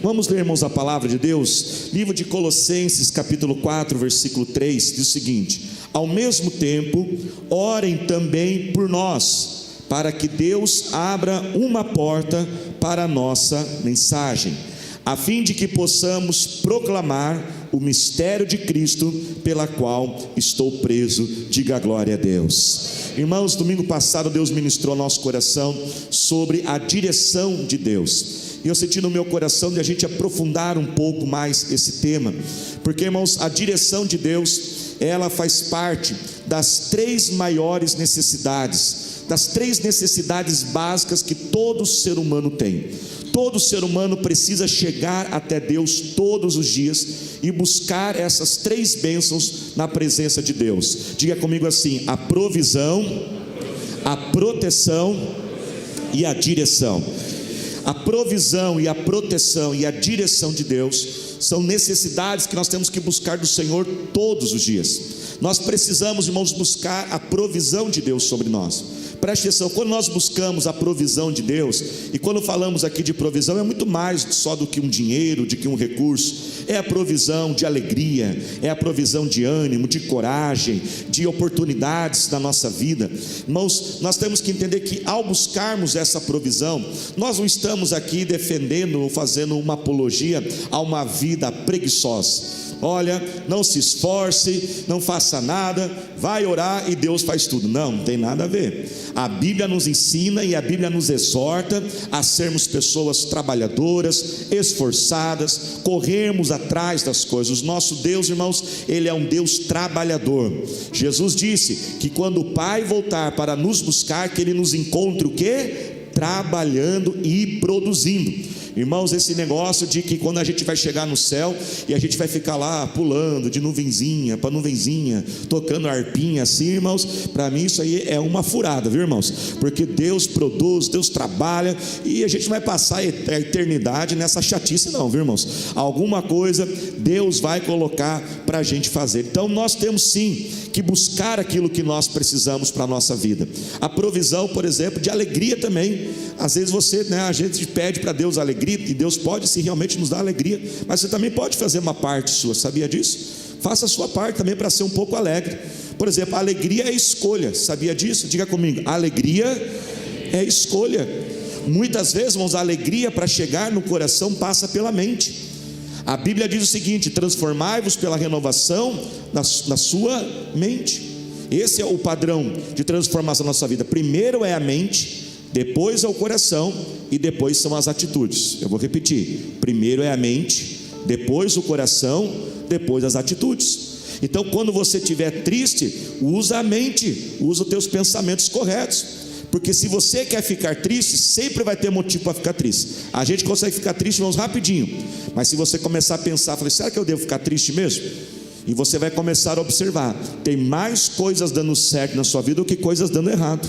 Vamos ler, irmãos, a palavra de Deus. Livro de Colossenses, capítulo 4, versículo 3, diz o seguinte: ao mesmo tempo, orem também por nós, para que Deus abra uma porta para a nossa mensagem, a fim de que possamos proclamar o mistério de Cristo, pela qual estou preso. Diga glória a Deus. Irmãos, domingo passado Deus ministrou ao nosso coração sobre a direção de Deus. E eu senti no meu coração de a gente aprofundar um pouco mais esse tema, porque, irmãos, a direção de Deus, ela faz parte das três maiores necessidades, das três necessidades básicas que todo ser humano tem. Todo ser humano precisa chegar até Deus todos os dias e buscar essas três bênçãos na presença de Deus. Diga comigo assim: a provisão, a proteção e a direção. A provisão e a proteção e a direção de Deus são necessidades que nós temos que buscar do Senhor todos os dias. Nós precisamos, irmãos, buscar a provisão de Deus sobre nós. Preste atenção, quando nós buscamos a provisão de Deus, e quando falamos aqui de provisão, é muito mais só do que um dinheiro, do que um recurso. É a provisão de alegria, é a provisão de ânimo, de coragem, de oportunidades na nossa vida. Irmãos, nós temos que entender que ao buscarmos essa provisão, nós não estamos aqui defendendo ou fazendo uma apologia a uma vida preguiçosa. Olha, não se esforce, não faça nada, vai orar e Deus faz tudo. Não tem nada a ver. A Bíblia nos ensina e a Bíblia nos exorta a sermos pessoas trabalhadoras, esforçadas, corrermos atrás das coisas. O nosso Deus, irmãos, Ele é um Deus trabalhador. Jesus disse que quando o Pai voltar para nos buscar, que Ele nos encontre o quê? Trabalhando e produzindo. Irmãos, esse negócio de que quando a gente vai chegar no céu e a gente vai ficar lá pulando de nuvenzinha para nuvenzinha, tocando arpinha assim, irmãos, para mim isso aí é uma furada, viu, irmãos? Porque Deus produz, Deus trabalha, e a gente não vai passar a eternidade nessa chatice não, viu, irmãos? Alguma coisa Deus vai colocar para a gente fazer. Então nós temos sim que buscar aquilo que nós precisamos para a nossa vida. A provisão, por exemplo, de alegria também. Às vezes a gente pede para Deus alegria, e Deus pode sim realmente nos dar alegria, mas você também pode fazer uma parte sua, sabia disso? Faça a sua parte também para ser um pouco alegre. Por exemplo, a alegria é escolha, sabia disso? Diga comigo: a alegria é escolha. Muitas vezes, irmãos, a alegria para chegar no coração passa pela mente. A Bíblia diz o seguinte: transformai-vos pela renovação da sua mente. Esse é o padrão de transformação da nossa vida. Primeiro é a mente, depois é o coração e depois são as atitudes. Eu vou repetir: primeiro é a mente, depois o coração, depois as atitudes. Então, quando você estiver triste, usa a mente, usa os teus pensamentos corretos, porque se você quer ficar triste, sempre vai ter motivo para ficar triste. A gente consegue ficar triste, irmãos, rapidinho, mas se você começar a pensar, será que eu devo ficar triste mesmo? E você vai começar a observar, tem mais coisas dando certo na sua vida do que coisas dando errado.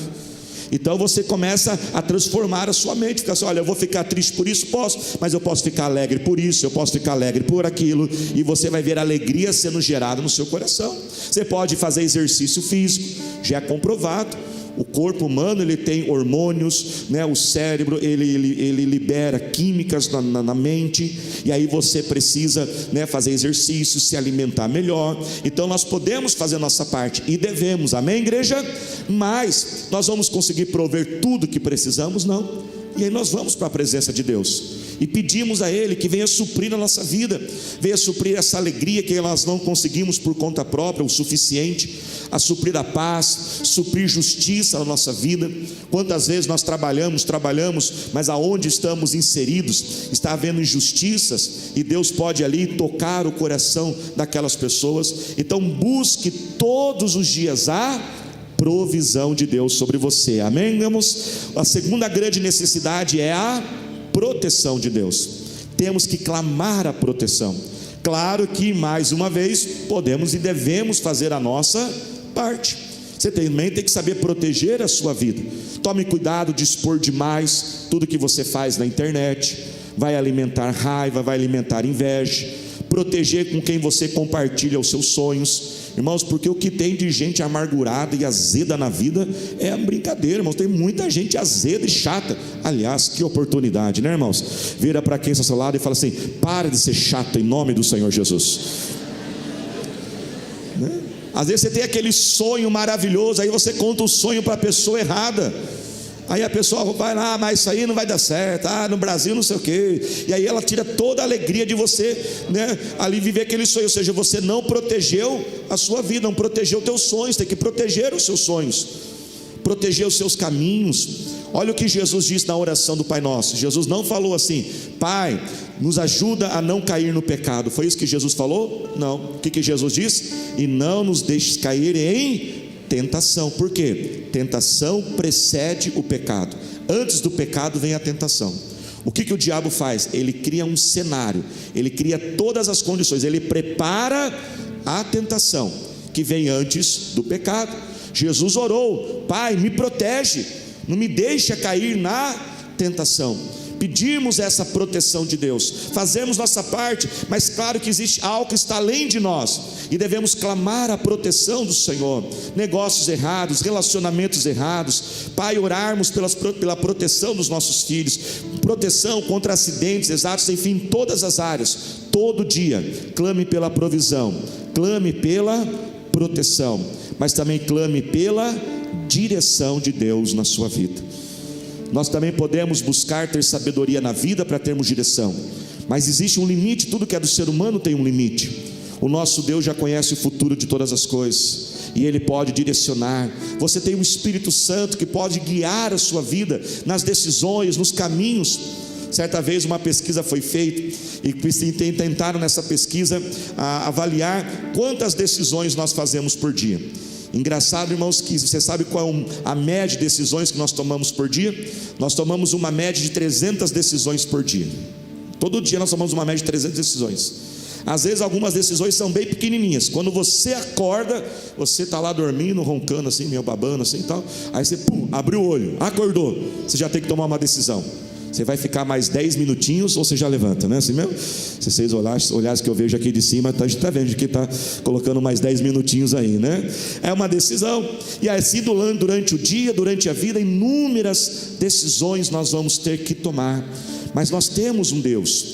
Então você começa a transformar a sua mente, fica assim: olha, eu vou ficar triste por isso, posso, mas eu posso ficar alegre por isso, eu posso ficar alegre por aquilo, e você vai ver a alegria sendo gerada no seu coração. Você pode fazer exercício físico, já é comprovado. O corpo humano, ele tem hormônios, né? O cérebro, ele libera químicas na mente, e aí você precisa, né, fazer exercício, se alimentar melhor. Então nós podemos fazer a nossa parte, e devemos, amém, igreja? Mas nós vamos conseguir prover tudo que precisamos? Não. E aí nós vamos para a presença de Deus e pedimos a Ele que venha suprir a nossa vida, venha suprir essa alegria que nós não conseguimos por conta própria o suficiente, a suprir a paz, suprir justiça na nossa vida. Quantas vezes nós trabalhamos, mas aonde estamos inseridos está havendo injustiças, e Deus pode ali tocar o coração daquelas pessoas. Então busque todos os dias a provisão de Deus sobre você, amém, irmãos? A segunda grande necessidade é a proteção de Deus. Temos que clamar a proteção. Claro que, mais uma vez, podemos e devemos fazer a nossa parte. Você também tem que saber proteger a sua vida. Tome cuidado de expor demais tudo que você faz na internet. Vai alimentar raiva, vai alimentar inveja. Proteger com quem você compartilha os seus sonhos. irmãos, porque o que tem de gente amargurada e azeda na vida é brincadeira, irmãos. Tem muita gente azeda e chata. Aliás, que oportunidade, né, irmãos? Vira para quem está ao seu lado e fala assim: para de ser chato em nome do Senhor Jesus. Né? Às vezes você tem aquele sonho maravilhoso, aí você conta o sonho para a pessoa errada. Aí a pessoa vai lá, mas isso aí não vai dar certo, no Brasil não sei o quê. E aí ela tira toda a alegria de você, né, ali viver aquele sonho. Ou seja, você não protegeu a sua vida, não protegeu os teus sonhos. Tem que proteger os seus sonhos, proteger os seus caminhos. Olha o que Jesus disse na oração do Pai Nosso. Jesus não falou assim: Pai, nos ajuda a não cair no pecado. Foi isso que Jesus falou? Não. O que Jesus disse? E não nos deixes cair em tentação. Por quê? Tentação precede o pecado. Antes do pecado vem a tentação. O que o diabo faz? Ele cria um cenário, ele cria todas as condições, ele prepara a tentação que vem antes do pecado. Jesus orou: Pai, me protege, não me deixa cair na tentação. Pedimos essa proteção de Deus, fazemos nossa parte, mas claro que existe algo que está além de nós, e devemos clamar a proteção do Senhor. Negócios errados, relacionamentos errados, Pai, orarmos pela proteção dos nossos filhos, proteção contra acidentes, exatos, enfim, em todas as áreas. Todo dia, clame pela provisão, clame pela proteção, mas também clame pela direção de Deus na sua vida. Nós também podemos buscar ter sabedoria na vida para termos direção, mas existe um limite. Tudo que é do ser humano tem um limite. O nosso Deus já conhece o futuro de todas as coisas, e Ele pode direcionar. Você tem um Espírito Santo que pode guiar a sua vida nas decisões, nos caminhos. Certa vez uma pesquisa foi feita, e tentaram nessa pesquisa avaliar quantas decisões nós fazemos por dia. Engraçado, irmãos, que você sabe qual é a média de decisões que nós tomamos por dia? Nós tomamos uma média de 300 decisões por dia. Todo dia nós tomamos uma média de 300 decisões. Às vezes algumas decisões são bem pequenininhas. Quando você acorda, você está lá dormindo, roncando assim, meio babando assim e tal. Aí você abriu o olho, acordou, você já tem que tomar uma decisão. Você vai ficar mais 10 minutinhos ou você já levanta, né? Assim mesmo? Se vocês olhassem que eu vejo aqui de cima, a gente está vendo que está colocando mais 10 minutinhos aí, né? É uma decisão. E assim durante o dia, durante a vida, inúmeras decisões nós vamos ter que tomar. Mas nós temos um Deus,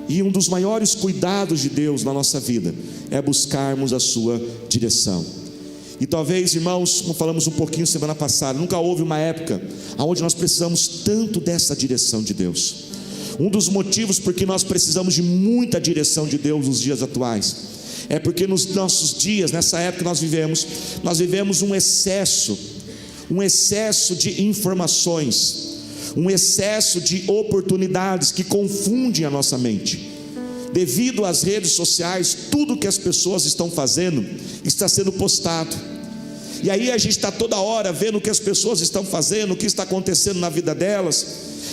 e um dos maiores cuidados de Deus na nossa vida é buscarmos a sua direção. E talvez, irmãos, como falamos um pouquinho semana passada, nunca houve uma época onde nós precisamos tanto dessa direção de Deus. Um dos motivos porque nós precisamos de muita direção de Deus nos dias atuais é porque nos nossos dias, nessa época que nós vivemos um excesso de informações, um excesso de oportunidades que confundem a nossa mente. Devido às redes sociais, tudo que as pessoas estão fazendo está sendo postado. E aí a gente está toda hora vendo o que as pessoas estão fazendo, o que está acontecendo na vida delas.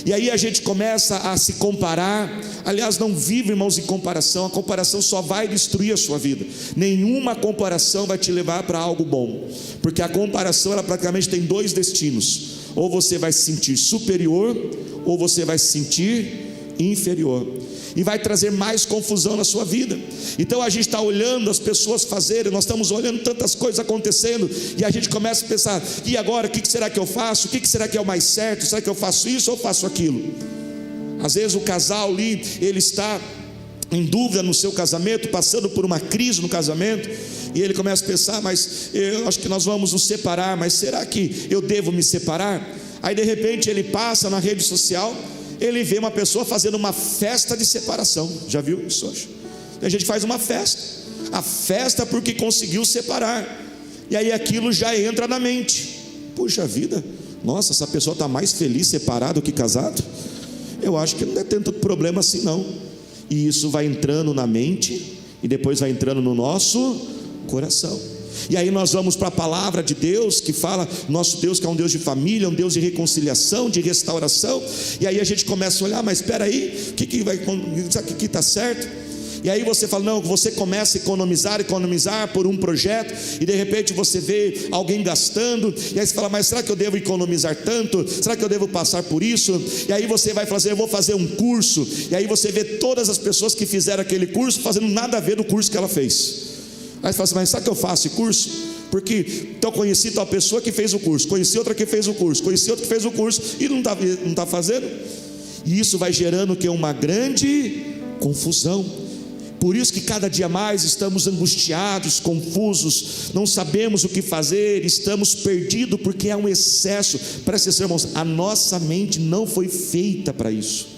E aí a gente começa a se comparar. Aliás, não vive, irmãos, em comparação. A comparação só vai destruir a sua vida. Nenhuma comparação vai te levar para algo bom, porque a comparação, ela praticamente tem dois destinos: ou você vai se sentir superior, ou você vai se sentir inferior, e vai trazer mais confusão na sua vida. Então a gente está olhando as pessoas fazerem, nós estamos olhando tantas coisas acontecendo, e a gente começa a pensar: e agora, o que será que eu faço? O que será que é o mais certo? Será que eu faço isso ou faço aquilo? Às vezes o casal ali, ele está em dúvida no seu casamento, passando por uma crise no casamento, e ele começa a pensar: mas eu acho que nós vamos nos separar, mas será que eu devo me separar? Aí de repente ele passa na rede social, ele vê uma pessoa fazendo uma festa de separação. Já viu isso hoje? A gente faz uma festa, a festa porque conseguiu separar, e aí aquilo já entra na mente: puxa vida, nossa, essa pessoa está mais feliz separado que casado. Eu acho que não é tanto problema assim não. E isso vai entrando na mente, e depois vai entrando no nosso coração. E aí nós vamos para a palavra de Deus, que fala, nosso Deus que é um Deus de família, um Deus de reconciliação, de restauração. E aí a gente começa a olhar: mas espera aí, o que vai, será que está certo? E aí você fala: não, você começa a economizar por um projeto, e de repente você vê alguém gastando, e aí você fala: mas será que eu devo economizar tanto? Será que eu devo passar por isso? E aí você vai fazer: eu vou fazer um curso, e aí você vê todas as pessoas que fizeram aquele curso fazendo nada a ver do curso que ela fez. Aí você fala assim, mas sabe que eu faço esse curso? Porque então conheci tal pessoa que fez o curso, conheci outra que fez o curso, conheci outra que fez o curso e não está fazendo. E isso vai gerando que uma grande confusão. Por isso que cada dia mais estamos angustiados, confusos, não sabemos o que fazer, estamos perdidos porque é um excesso. Presta atenção, irmãos, a nossa mente não foi feita para isso.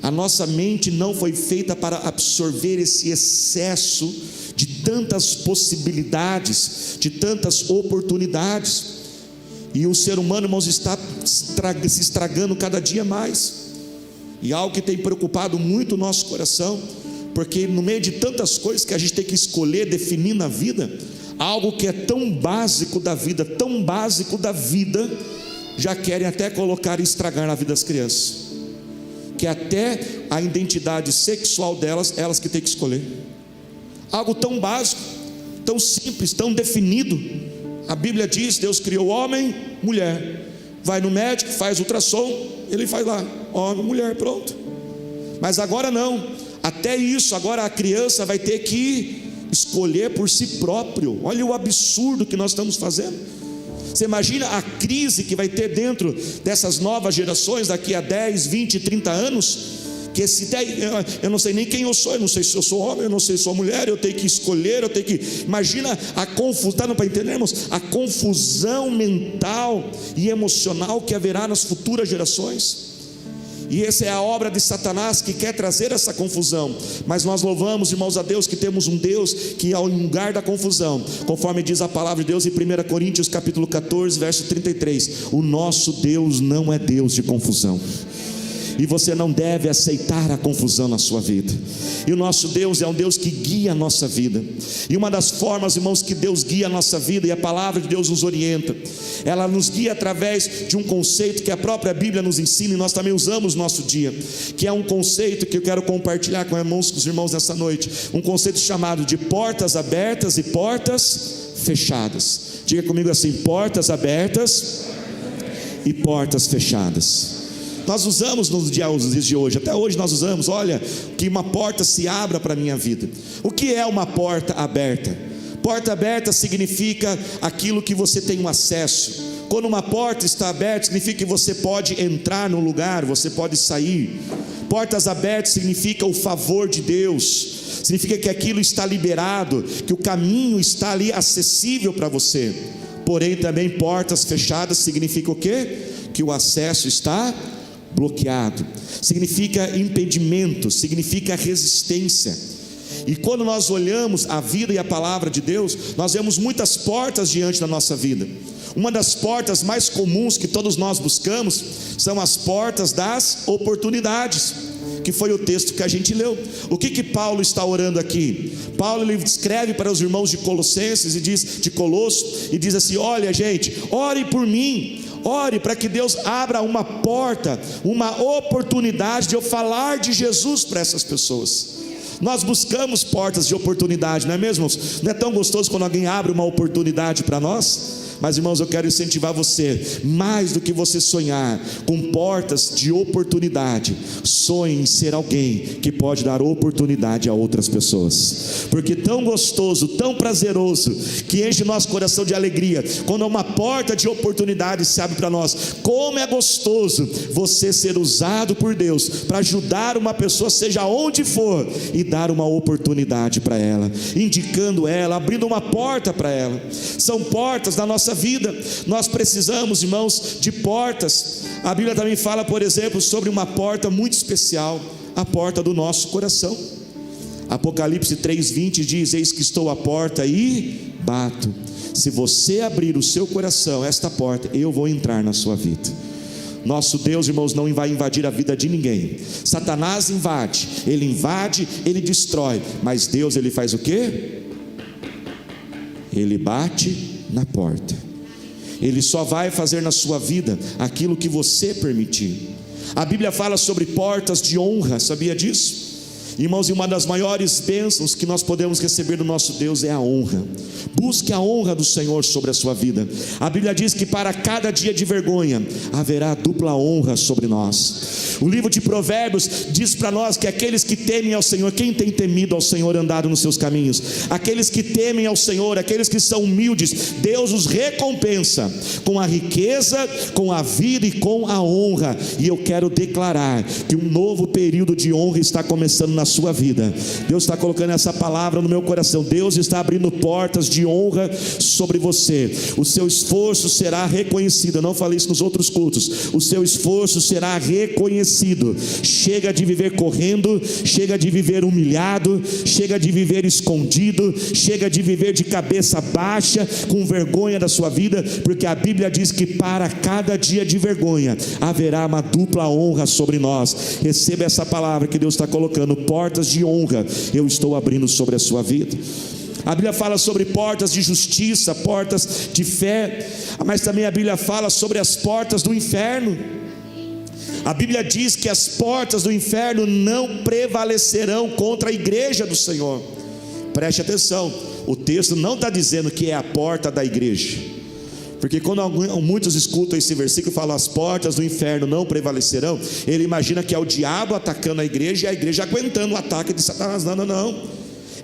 A nossa mente não foi feita para absorver esse excesso de tantas possibilidades, de tantas oportunidades. E o ser humano, irmãos, está se estragando cada dia mais. E algo que tem preocupado muito o nosso coração, porque no meio de tantas coisas que a gente tem que escolher, definir na vida, algo que é tão básico da vida, já querem até colocar e estragar na vida das crianças, que até a identidade sexual delas, elas que têm que escolher. Algo tão básico, tão simples, tão definido. A Bíblia diz, Deus criou homem, mulher. Vai no médico, faz ultrassom, ele faz lá, homem, mulher, pronto. Mas agora não, até isso, agora a criança vai ter que escolher por si próprio. Olha o absurdo que nós estamos fazendo. Você imagina a crise que vai ter dentro dessas novas gerações daqui a 10, 20, 30 anos? Que eu não sei nem quem eu sou, eu não sei se eu sou homem, eu não sei se sou mulher, eu tenho que escolher, imagina a confusão, está para entendermos? A confusão mental e emocional que haverá nas futuras gerações. E essa é a obra de Satanás, que quer trazer essa confusão. Mas nós louvamos, irmãos, a Deus, que temos um Deus que ao lugar da confusão, conforme diz a palavra de Deus em 1 Coríntios capítulo 14, verso 33, o nosso Deus não é Deus de confusão. E você não deve aceitar a confusão na sua vida. E o nosso Deus é um Deus que guia a nossa vida. E uma das formas, irmãos, que Deus guia a nossa vida, e a palavra de Deus nos orienta, ela nos guia através de um conceito que a própria Bíblia nos ensina, e nós também usamos no nosso dia, que é um conceito que eu quero compartilhar com os irmãos nessa noite. Um conceito chamado de portas abertas e portas fechadas. Diga comigo assim: portas abertas e portas fechadas. Nós usamos nos dias de hoje, até hoje nós usamos, olha, que uma porta se abra para a minha vida. O que é uma porta aberta? Porta aberta significa aquilo que você tem um acesso. Quando uma porta está aberta, significa que você pode entrar no lugar, você pode sair. Portas abertas significa o favor de Deus, significa que aquilo está liberado, que o caminho está ali acessível para você. Porém também portas fechadas significa o quê? Que o acesso está bloqueado, significa impedimento, significa resistência. E quando nós olhamos a vida e a palavra de Deus, nós vemos muitas portas diante da nossa vida. Uma das portas mais comuns que todos nós buscamos são as portas das oportunidades, que foi o texto que a gente leu. O que Paulo está orando aqui? Paulo, ele escreve para os irmãos de Colossenses, e diz, de Colossos, e diz assim: olha gente, ore por mim, ore para que Deus abra uma porta, uma oportunidade de eu falar de Jesus para essas pessoas. Nós buscamos portas de oportunidade, não é mesmo? Não é tão gostoso quando alguém abre uma oportunidade para nós? Mas irmãos, eu quero incentivar você, mais do que você sonhar com portas de oportunidade, sonhe em ser alguém que pode dar oportunidade a outras pessoas. Porque tão gostoso, tão prazeroso, que enche nosso coração de alegria, quando uma porta de oportunidade se abre para nós. Como é gostoso você ser usado por Deus para ajudar uma pessoa, seja onde for, e dar uma oportunidade para ela, indicando ela, abrindo uma porta para ela. São portas da nossa vida. Nós precisamos, irmãos, de portas. A Bíblia também fala, por exemplo, sobre uma porta muito especial, a porta do nosso coração. Apocalipse 3:20 diz: eis que estou à porta e bato. Se você abrir o seu coração, esta porta, eu vou entrar na sua vida. Nosso Deus, irmãos, não vai invadir a vida de ninguém. Satanás invade, ele destrói. Mas Deus, ele faz o quê? Ele bate na porta. Ele só vai fazer na sua vida aquilo que você permitir. A Bíblia fala sobre portas de honra, sabia disso? Irmãos, e uma das maiores bênçãos que nós podemos receber do nosso Deus é a honra. Busque a honra do Senhor sobre a sua vida. A Bíblia diz que para cada dia de vergonha haverá dupla honra sobre nós. O livro de Provérbios diz para nós que aqueles que temem ao Senhor, quem tem temido ao Senhor, andado nos seus caminhos? Aqueles que temem ao Senhor, aqueles que são humildes, Deus os recompensa com a riqueza, com a vida e com a honra. E eu quero declarar que um novo período de honra está começando na sua vida. Deus está colocando essa palavra no meu coração. Deus está abrindo portas de honra sobre você. O seu esforço será reconhecido. Eu não falei isso nos outros cultos. O seu esforço será reconhecido. Chega de viver correndo, chega de viver humilhado, chega de viver escondido, chega de viver de cabeça baixa, com vergonha da sua vida, porque a Bíblia diz que para cada dia de vergonha haverá uma dupla honra sobre nós. Receba essa palavra que Deus está colocando. Portas de honra eu estou abrindo sobre a sua vida. A Bíblia fala sobre portas de justiça, portas de fé, mas também a Bíblia fala sobre as portas do inferno. A Bíblia diz que as portas do inferno não prevalecerão contra a igreja do Senhor. Preste atenção, o texto não está dizendo que é a porta da igreja, porque quando muitos escutam esse versículo e falam as portas do inferno não prevalecerão, ele imagina que é o diabo atacando a igreja e a igreja aguentando o ataque de Satanás. Não,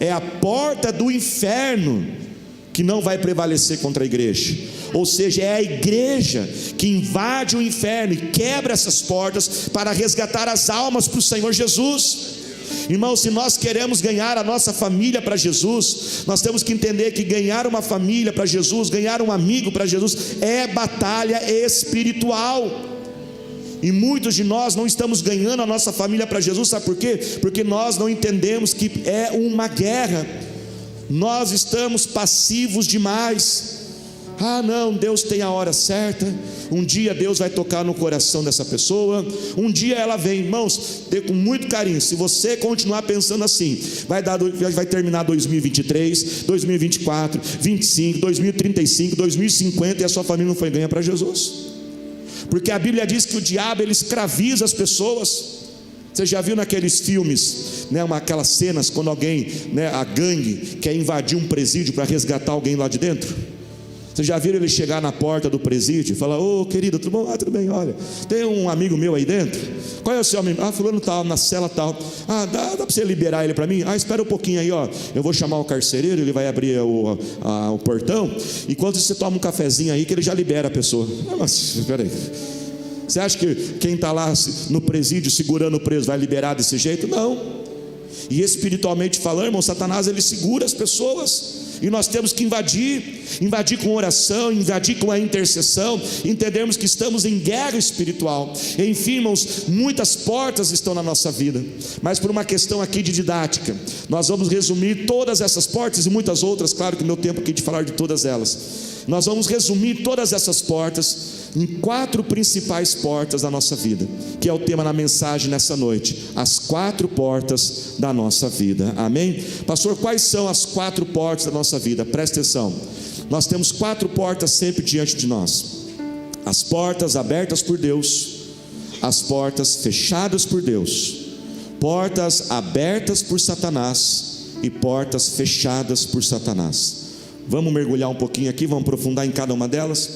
é a porta do inferno que não vai prevalecer contra a igreja. Ou seja, é a igreja que invade o inferno e quebra essas portas para resgatar as almas para o Senhor Jesus. Irmãos, se nós queremos ganhar a nossa família para Jesus, nós temos que entender que ganhar uma família para Jesus, ganhar um amigo para Jesus, é batalha espiritual. E muitos de nós não estamos ganhando a nossa família para Jesus, sabe por quê? Porque nós não entendemos que é uma guerra. Nós estamos passivos demais. Não, Deus tem a hora certa. Um dia Deus vai tocar no coração dessa pessoa. Um dia ela vem, irmãos, dê com muito carinho. Se você continuar pensando assim, vai terminar 2023, 2024, 25, 2035, 2050 e a sua família não foi ganha para Jesus. Porque a Bíblia diz que o diabo ele escraviza as pessoas. Você já viu naqueles filmes, aquelas cenas quando alguém, a gangue quer invadir um presídio para resgatar alguém lá de dentro? Você já viu ele chegar na porta do presídio e falar: ô querido, tudo bom? Tudo bem, olha, tem um amigo meu aí dentro. Qual é o seu amigo? Fulano tal, na cela tal. Dá para você liberar ele para mim? Espera um pouquinho aí, ó. Eu vou chamar o carcereiro, ele vai abrir o portão. Enquanto você toma um cafezinho aí, que ele já libera a pessoa. Mas espera aí. Você acha que quem está lá no presídio segurando o preso vai liberar desse jeito? Não. E espiritualmente falando, irmão, Satanás ele segura as pessoas. E nós temos que invadir com oração, invadir com a intercessão, entendermos que estamos em guerra espiritual. Enfim, irmãos, muitas portas estão na nossa vida, mas por uma questão aqui de didática, nós vamos resumir todas essas portas e muitas outras, claro que meu tempo aqui de falar de todas elas. Nós vamos resumir todas essas portas em 4 principais portas da nossa vida, que é o tema na mensagem nessa noite: as 4 portas da nossa vida. Amém? Pastor, quais são as 4 portas da nossa vida? Presta atenção. Nós temos 4 portas sempre diante de nós: as portas abertas por Deus, as portas fechadas por Deus, portas abertas por Satanás e portas fechadas por Satanás. Vamos mergulhar um pouquinho aqui, vamos aprofundar em cada uma delas.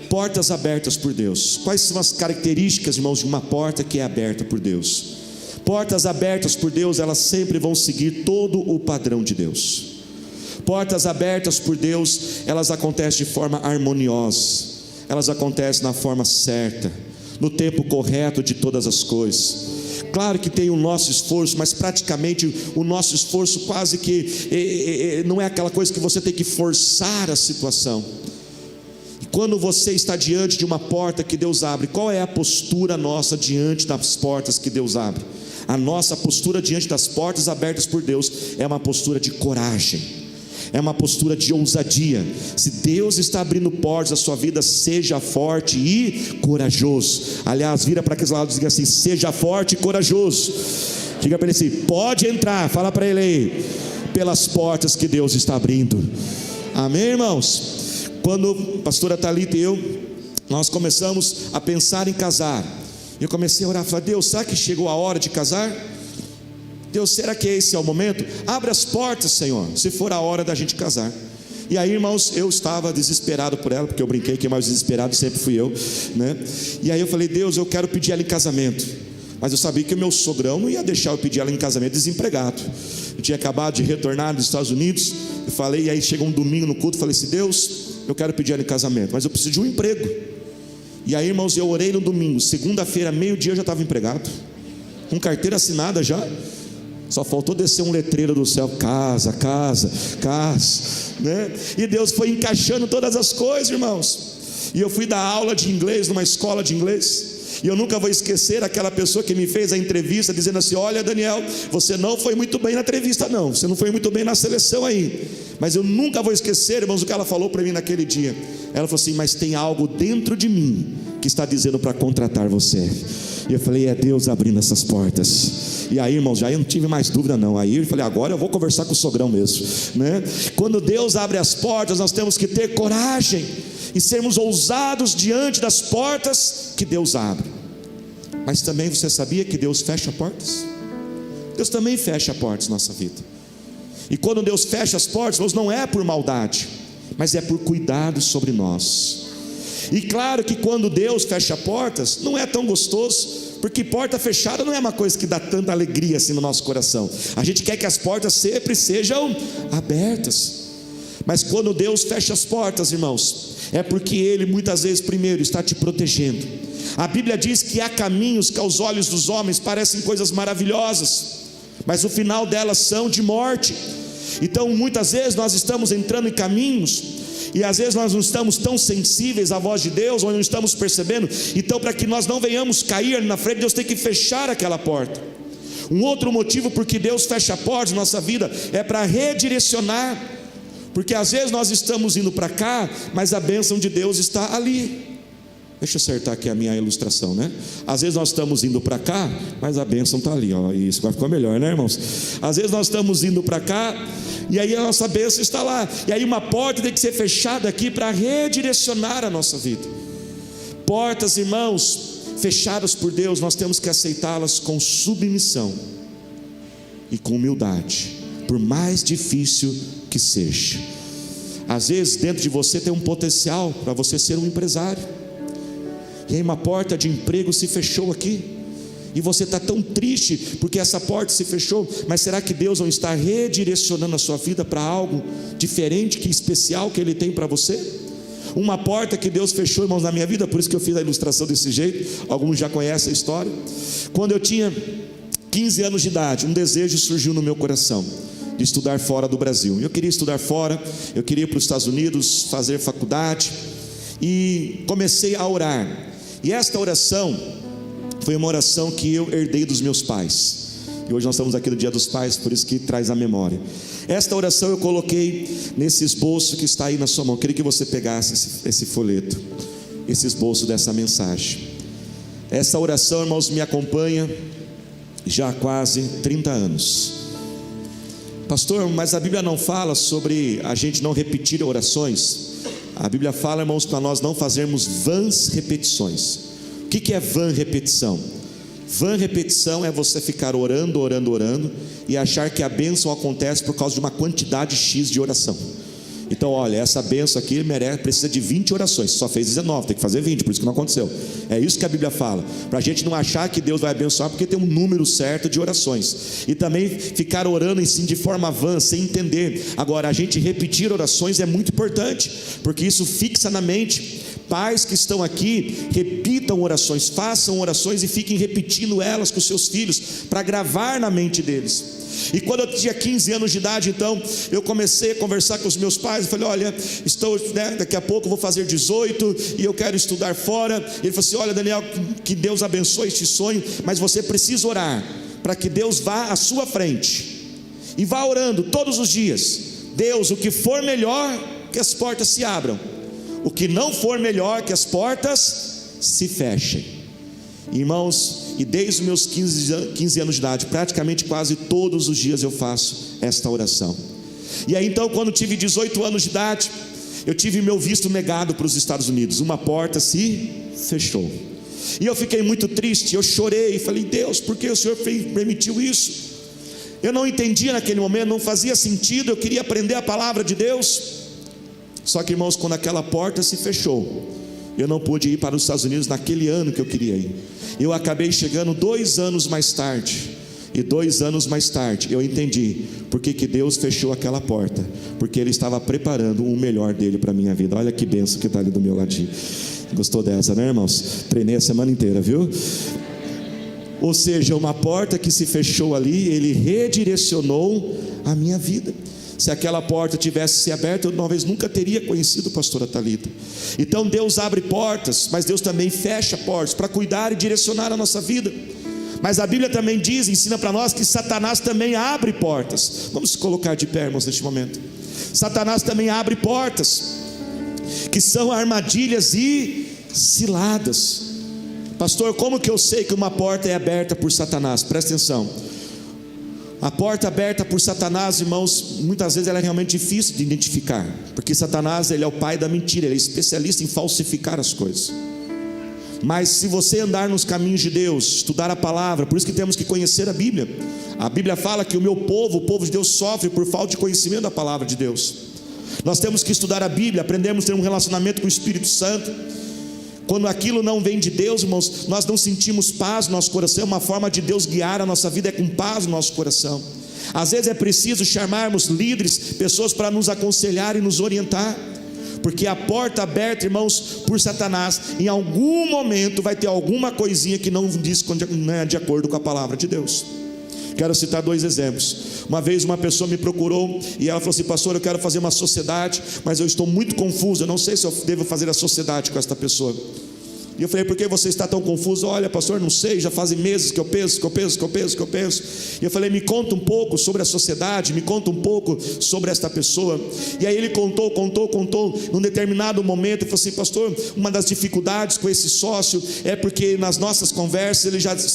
Portas abertas por Deus. Quais são as características, irmãos, de uma porta que é aberta por Deus? Portas abertas por Deus, elas sempre vão seguir todo o padrão de Deus. Portas abertas por Deus, elas acontecem de forma harmoniosa, elas acontecem na forma certa, no tempo correto de todas as coisas. Claro que tem o nosso esforço, mas praticamente o nosso esforço quase que não é aquela coisa que você tem que forçar a situação. Quando você está diante de uma porta que Deus abre, qual é a postura nossa diante das portas que Deus abre? A nossa postura diante das portas abertas por Deus é uma postura de coragem, é uma postura de ousadia. Se Deus está abrindo portas da sua vida, seja forte e corajoso. Aliás, vira para aqueles lados e diga assim: seja forte e corajoso. Diga para ele assim: pode entrar, fala para ele aí, pelas portas que Deus está abrindo. Amém, irmãos? Quando a pastora Thalita e nós começamos a pensar em casar, eu comecei a orar, falei: Deus, será que chegou a hora de casar? Deus, será que esse é o momento? Abre as portas, Senhor, se for a hora da gente casar. E aí, irmãos, eu estava desesperado por ela, porque eu brinquei que mais desesperado sempre fui eu, né? E aí eu falei: Deus, eu quero pedir ela em casamento. Mas eu sabia que o meu sogrão não ia deixar eu pedir ela em casamento desempregado. Eu tinha acabado de retornar dos Estados Unidos. Eu falei, e aí chegou um domingo no culto, falei assim: Deus, eu quero pedir ela em casamento, mas eu preciso de um emprego. E aí, irmãos, eu orei no domingo. Segunda-feira, meio-dia, eu já estava empregado, com carteira assinada já. Só faltou descer um letreiro do céu: casa, casa, casa, né? E Deus foi encaixando todas as coisas, irmãos. E eu fui dar aula de inglês numa escola de inglês. E eu nunca vou esquecer aquela pessoa que me fez a entrevista, dizendo assim: olha, Daniel, você não foi muito bem na entrevista, não. Você não foi muito bem na seleção aí. Mas eu nunca vou esquecer, irmãos, o que ela falou para mim naquele dia. Ela falou assim: mas tem algo dentro de mim que está dizendo para contratar você. E eu falei: é Deus abrindo essas portas. E aí, irmãos, já eu não tive mais dúvida não. Aí eu falei: agora eu vou conversar com o sogrão mesmo, né? Quando Deus abre as portas, nós temos que ter coragem e sermos ousados diante das portas que Deus abre. Mas também você sabia que Deus fecha portas? Deus também fecha portas na nossa vida. E quando Deus fecha as portas, não é por maldade, mas é por cuidado sobre nós. E claro que quando Deus fecha portas, não é tão gostoso, porque porta fechada não é uma coisa que dá tanta alegria assim no nosso coração. A gente quer que as portas sempre sejam abertas. Mas quando Deus fecha as portas, irmãos, é porque Ele muitas vezes primeiro está te protegendo. A Bíblia diz que há caminhos que aos olhos dos homens parecem coisas maravilhosas, mas o final delas são de morte. Então muitas vezes nós estamos entrando em caminhos e às vezes nós não estamos tão sensíveis à voz de Deus, ou não estamos percebendo. Então, para que nós não venhamos cair na frente, Deus tem que fechar aquela porta. Um outro motivo porque Deus fecha a porta na nossa vida é para redirecionar. Porque às vezes nós estamos indo para cá, mas a bênção de Deus está ali. Deixa eu acertar aqui a minha ilustração, né? Às vezes nós estamos indo para cá, mas a bênção está ali, ó. Isso vai ficar melhor, né, irmãos? Às vezes nós estamos indo para cá, e aí a nossa bênção está lá. E aí uma porta tem que ser fechada aqui para redirecionar a nossa vida. Portas, irmãos, fechadas por Deus, nós temos que aceitá-las com submissão e com humildade, por mais difícil que seja. Às vezes dentro de você tem um potencial para você ser um empresário. E aí uma porta de emprego se fechou aqui, e você está tão triste porque essa porta se fechou. Mas será que Deus não está redirecionando a sua vida para algo diferente, que especial que Ele tem para você? Uma porta que Deus fechou, irmãos, na minha vida, por isso que eu fiz a ilustração desse jeito. Alguns já conhecem a história. Quando eu tinha 15 anos de idade, um desejo surgiu no meu coração de estudar fora do Brasil. Eu queria estudar fora, eu queria ir para os Estados Unidos fazer faculdade, e comecei a orar. E esta oração foi uma oração que eu herdei dos meus pais. E hoje nós estamos aqui no Dia dos Pais, por isso que traz a memória. Esta oração eu coloquei nesse esboço que está aí na sua mão. Eu queria que você pegasse esse folheto, esse esboço dessa mensagem. Essa oração, irmãos, me acompanha já há quase 30 anos. Pastor, mas a Bíblia não fala sobre a gente não repetir orações. A Bíblia fala, irmãos, para nós não fazermos vãs repetições. O que é vã repetição? Vã repetição é você ficar orando, orando, orando, e achar que a bênção acontece por causa de uma quantidade X de oração. Então, olha, essa bênção aqui precisa de 20 orações. Você só fez 19, tem que fazer 20, por isso que não aconteceu. É isso que a Bíblia fala, para a gente não achar que Deus vai abençoar porque tem um número certo de orações. E também ficar orando em si de forma vã, sem entender. Agora, a gente repetir orações é muito importante, porque isso fixa na mente. Pais que estão aqui, repitam orações, façam orações e fiquem repetindo elas com seus filhos, para gravar na mente deles. E quando eu tinha 15 anos de idade, então, eu comecei a conversar com os meus pais. Eu falei: olha, daqui a pouco eu vou fazer 18 e eu quero estudar fora. Ele falou assim: olha, Daniel, que Deus abençoe este sonho, mas você precisa orar para que Deus vá à sua frente, e vá orando todos os dias. Deus, o que for melhor, que as portas se abram. O que não for melhor, que as portas se fechem. Irmãos, e desde os meus 15 anos de idade, praticamente quase todos os dias eu faço esta oração. E aí então, quando tive 18 anos de idade, eu tive meu visto negado para os Estados Unidos. Uma porta se fechou, e eu fiquei muito triste. Eu chorei e falei: Deus, por que o Senhor permitiu isso? Eu não entendia naquele momento, não fazia sentido, eu queria aprender a palavra de Deus. Só que, irmãos, quando aquela porta se fechou, eu não pude ir para os Estados Unidos naquele ano que eu queria ir. Eu acabei chegando 2 anos mais tarde. E 2 anos mais tarde eu entendi por que Deus fechou aquela porta. Porque Ele estava preparando o melhor dele para a minha vida. Olha que bênção que está ali do meu ladinho. Gostou dessa, né, irmãos? Treinei a semana inteira, viu? Ou seja, uma porta que se fechou ali, Ele redirecionou a minha vida. Se aquela porta tivesse se aberta, eu talvez nunca teria conhecido a pastora Thalita. Então Deus abre portas, mas Deus também fecha portas para cuidar e direcionar a nossa vida. Mas a Bíblia também diz, ensina para nós que Satanás também abre portas. Vamos se colocar de pé, irmãos, neste momento. Satanás também abre portas, que são armadilhas e ciladas. Pastor, como que eu sei que uma porta é aberta por Satanás? Presta atenção. A porta aberta por Satanás, irmãos, muitas vezes ela é realmente difícil de identificar, porque Satanás, ele é o pai da mentira, ele é especialista em falsificar as coisas. Mas se você andar nos caminhos de Deus, estudar a palavra, por isso que temos que conhecer a Bíblia. A Bíblia fala que o povo de Deus sofre por falta de conhecimento da palavra de Deus. Nós temos que estudar a Bíblia, aprendemos a ter um relacionamento com o Espírito Santo. Quando aquilo não vem de Deus, irmãos, nós não sentimos paz no nosso coração. Uma forma de Deus guiar a nossa vida é com paz no nosso coração. Às vezes é preciso chamarmos líderes, pessoas para nos aconselhar e nos orientar, porque a porta aberta, irmãos, por Satanás, em algum momento vai ter alguma coisinha que não diz, não é de acordo com a palavra de Deus. Quero citar 2 exemplos. Uma vez uma pessoa me procurou e ela falou assim: pastor, eu quero fazer uma sociedade, mas eu estou muito confuso, eu não sei se eu devo fazer a sociedade com esta pessoa. E eu falei: por que você está tão confuso? Olha, pastor, não sei, já fazem meses que eu penso. E eu falei: me conta um pouco sobre a sociedade, me conta um pouco sobre esta pessoa. E aí ele contou. Num determinado momento ele falou assim: pastor, uma das dificuldades com esse sócio é porque nas nossas conversas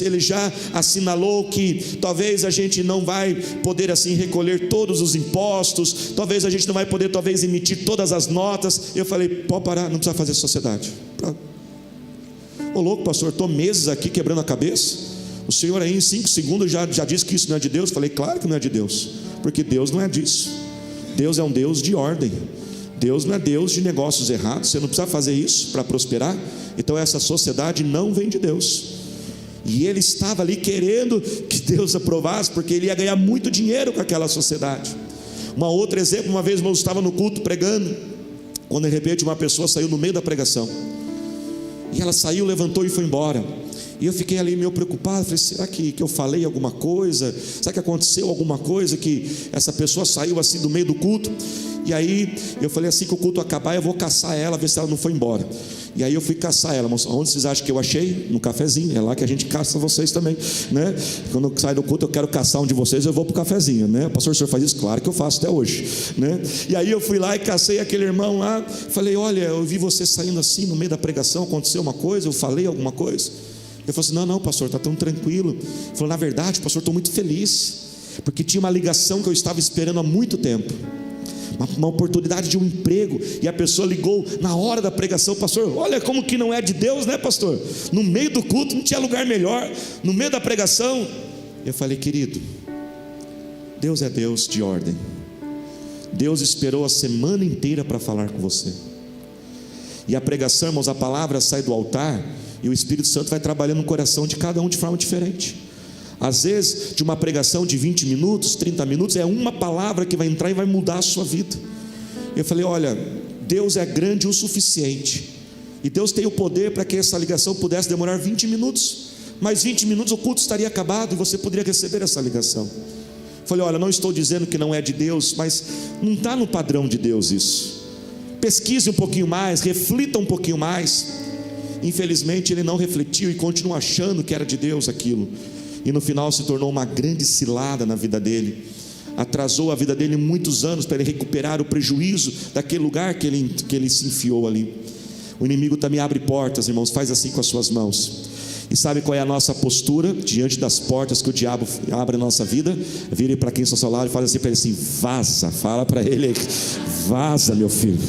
ele já assinalou que talvez a gente não vai poder assim recolher todos os impostos, talvez a gente não vai poder emitir todas as notas. Eu falei: pode parar, não precisa fazer sociedade. Ô louco, pastor, estou meses aqui quebrando a cabeça. O senhor aí em 5 segundos já disse que isso não é de Deus. Falei: claro que não é de Deus, porque Deus não é disso. Deus é um Deus de ordem. Deus não é Deus de negócios errados. Você não precisa fazer isso para prosperar. Então essa sociedade não vem de Deus. E ele estava ali querendo que Deus aprovasse, porque ele ia ganhar muito dinheiro com aquela sociedade. Outro exemplo, uma vez eu estava no culto pregando, quando de repente uma pessoa saiu no meio da pregação. E ela saiu, levantou e foi embora. E eu fiquei ali meio preocupado. Falei: será que eu falei alguma coisa? Será que aconteceu alguma coisa que essa pessoa saiu assim do meio do culto? E aí eu falei: assim que o culto acabar eu vou caçar ela, ver se ela não foi embora. E aí eu fui caçar ela. Onde vocês acham que eu achei? No cafezinho. É lá que a gente caça vocês também, né? Quando eu saio do culto eu quero caçar um de vocês, eu vou para o cafezinho, né? Pastor, o senhor faz isso? Claro que eu faço até hoje, né? E aí eu fui lá e cacei aquele irmão lá. Falei: olha, eu vi você saindo assim no meio da pregação, aconteceu uma coisa, eu falei alguma coisa? Ele falou assim: não, pastor, está tão tranquilo. Ele falou: na verdade, pastor, estou muito feliz, porque tinha uma ligação que eu estava esperando há muito tempo, uma oportunidade de um emprego, e a pessoa ligou na hora da pregação. Pastor, olha como que não é de Deus, né, pastor? No meio do culto não tinha lugar melhor, no meio da pregação. Eu falei: querido, Deus é Deus de ordem. Deus esperou a semana inteira para falar com você. E a pregação, irmãos, a palavra sai do altar e o Espírito Santo vai trabalhando no coração de cada um de forma diferente. Às vezes, de uma pregação de 20 minutos, 30 minutos, é uma palavra que vai entrar e vai mudar a sua vida. Eu falei: olha, Deus é grande o suficiente, e Deus tem o poder para que essa ligação pudesse demorar 20 minutos, mas 20 minutos o culto estaria acabado e você poderia receber essa ligação. Eu falei: olha, não estou dizendo que não é de Deus, mas não está no padrão de Deus isso. Pesquise um pouquinho mais, reflita um pouquinho mais. Infelizmente ele não refletiu e continua achando que era de Deus aquilo. E no final se tornou uma grande cilada na vida dele. Atrasou a vida dele muitos anos para ele recuperar o prejuízo daquele lugar que ele se enfiou ali. O inimigo também abre portas, irmãos, faz assim com as suas mãos. E sabe qual é a nossa postura diante das portas que o diabo abre na nossa vida? Vire para quem está ao seu lado e fala assim para ele assim: vaza. Fala para ele: vaza, meu filho,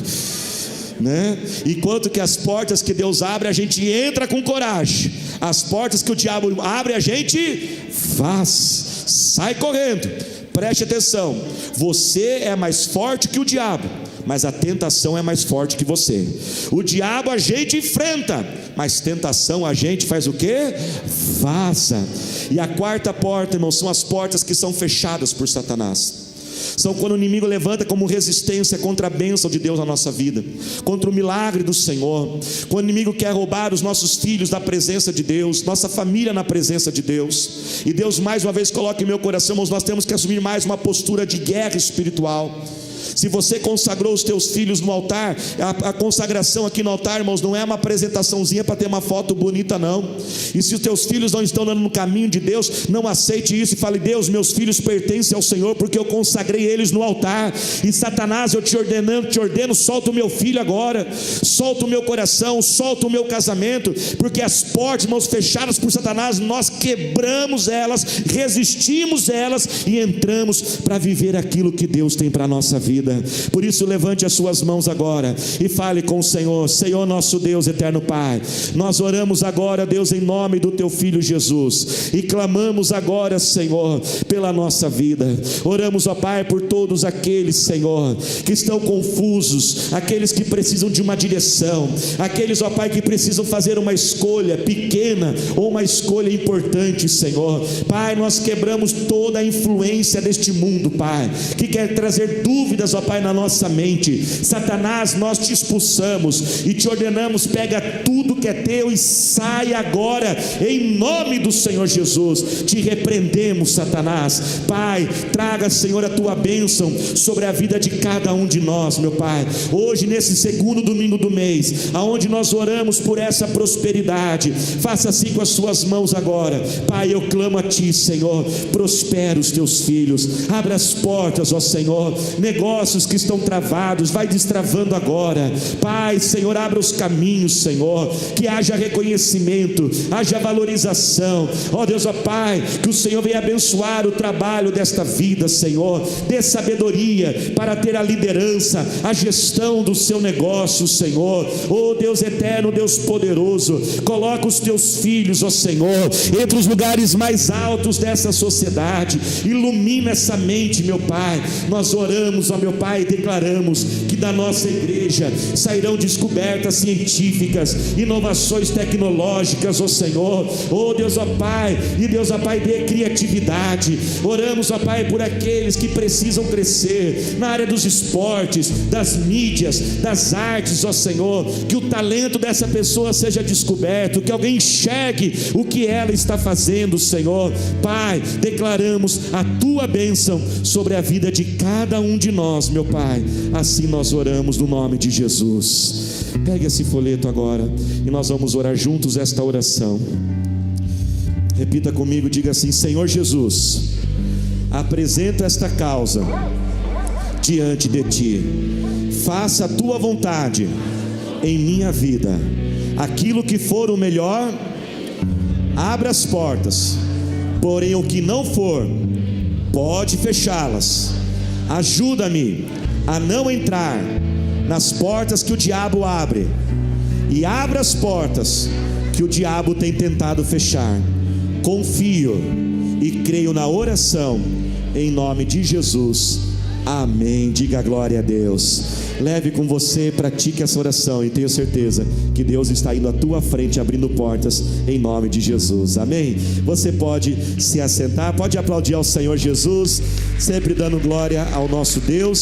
né? Enquanto que as portas que Deus abre, a gente entra com coragem. As portas que o diabo abre, a gente faz. sai correndo. Preste atenção, você é mais forte que o diabo, mas a tentação é mais forte que você. O diabo a gente enfrenta, mas tentação a gente faz o quê? Vaza. E a quarta porta, irmão, são as portas que são fechadas por Satanás. São quando o inimigo levanta como resistência contra a bênção de Deus na nossa vida, contra o milagre do Senhor. Quando o inimigo quer roubar os nossos filhos da presença de Deus, nossa família na presença de Deus. E Deus mais uma vez coloca em meu coração, irmãos, nós temos que assumir mais uma postura de guerra espiritual. Se você consagrou os teus filhos no altar, a consagração aqui no altar, irmãos, não é uma apresentaçãozinha para ter uma foto bonita, não. E se os teus filhos não estão andando no caminho de Deus, não aceite isso e fale: Deus, meus filhos pertencem ao Senhor, porque eu consagrei eles no altar. E Satanás, eu te ordeno, solta o meu filho agora, solta o meu coração, solta o meu casamento, porque as portas, irmãos, fechadas por Satanás, nós quebramos elas, resistimos elas e entramos para viver aquilo que Deus tem para a nossa vida. Por isso, levante as suas mãos agora e fale com o Senhor: Senhor nosso Deus, eterno Pai, nós oramos agora, Deus, em nome do teu Filho Jesus, e clamamos agora, Senhor, pela nossa vida. Oramos, ó Pai, por todos aqueles, Senhor, que estão confusos, aqueles que precisam de uma direção, aqueles, ó Pai, que precisam fazer uma escolha pequena ou uma escolha importante, Senhor. Pai, nós quebramos toda a influência deste mundo, Pai, que quer trazer dúvidas, ó Pai, na nossa mente. Satanás, nós te expulsamos e te ordenamos: pega tudo que é teu e sai agora, em nome do Senhor Jesus. Te repreendemos, Satanás. Pai, traga, Senhor, a tua bênção sobre a vida de cada um de nós, meu Pai. Hoje, nesse segundo domingo do mês, aonde nós oramos por essa prosperidade, faça assim com as suas mãos agora. Pai, eu clamo a ti, Senhor, prospera os teus filhos, abra as portas, ó Senhor, negócios que estão travados, vai destravando agora. Pai, Senhor, abra os caminhos, Senhor, que haja reconhecimento, haja valorização, ó Deus, ó Pai, que o Senhor venha abençoar o trabalho desta vida, Senhor, dê sabedoria para ter a liderança, a gestão do seu negócio, Senhor. Ó Deus eterno, Deus poderoso, coloca os teus filhos, ó Senhor, entre os lugares mais altos dessa sociedade, ilumina essa mente, meu Pai. Nós oramos, ó meu Pai, declaramos que da nossa igreja sairão descobertas científicas, inovações tecnológicas, ó Senhor. Ó Deus, ó Pai, e Deus, ó Pai, dê criatividade. Oramos, ó Pai, por aqueles que precisam crescer na área dos esportes, das mídias, das artes, ó Senhor, que o talento dessa pessoa seja descoberto, que alguém enxergue o que ela está fazendo, Senhor. Pai, declaramos a tua bênção sobre a vida de cada um de nós, meu Pai. Assim nós oramos no nome de Jesus. Pegue esse folheto agora e nós vamos orar juntos esta oração. Repita comigo, diga assim: Senhor Jesus, apresento esta causa diante de ti, faça a tua vontade em minha vida. Aquilo que for o melhor, abra as portas, porém o que não for, pode fechá-las. Ajuda-me a não entrar nas portas que o diabo abre, e abra as portas que o diabo tem tentado fechar. Confio e creio na oração, em nome de Jesus, amém. Diga glória a Deus. Leve com você, pratique essa oração e tenho certeza que Deus está indo à tua frente, abrindo portas, em nome de Jesus, amém. Você pode se assentar, pode aplaudir ao Senhor Jesus, sempre dando glória ao nosso Deus.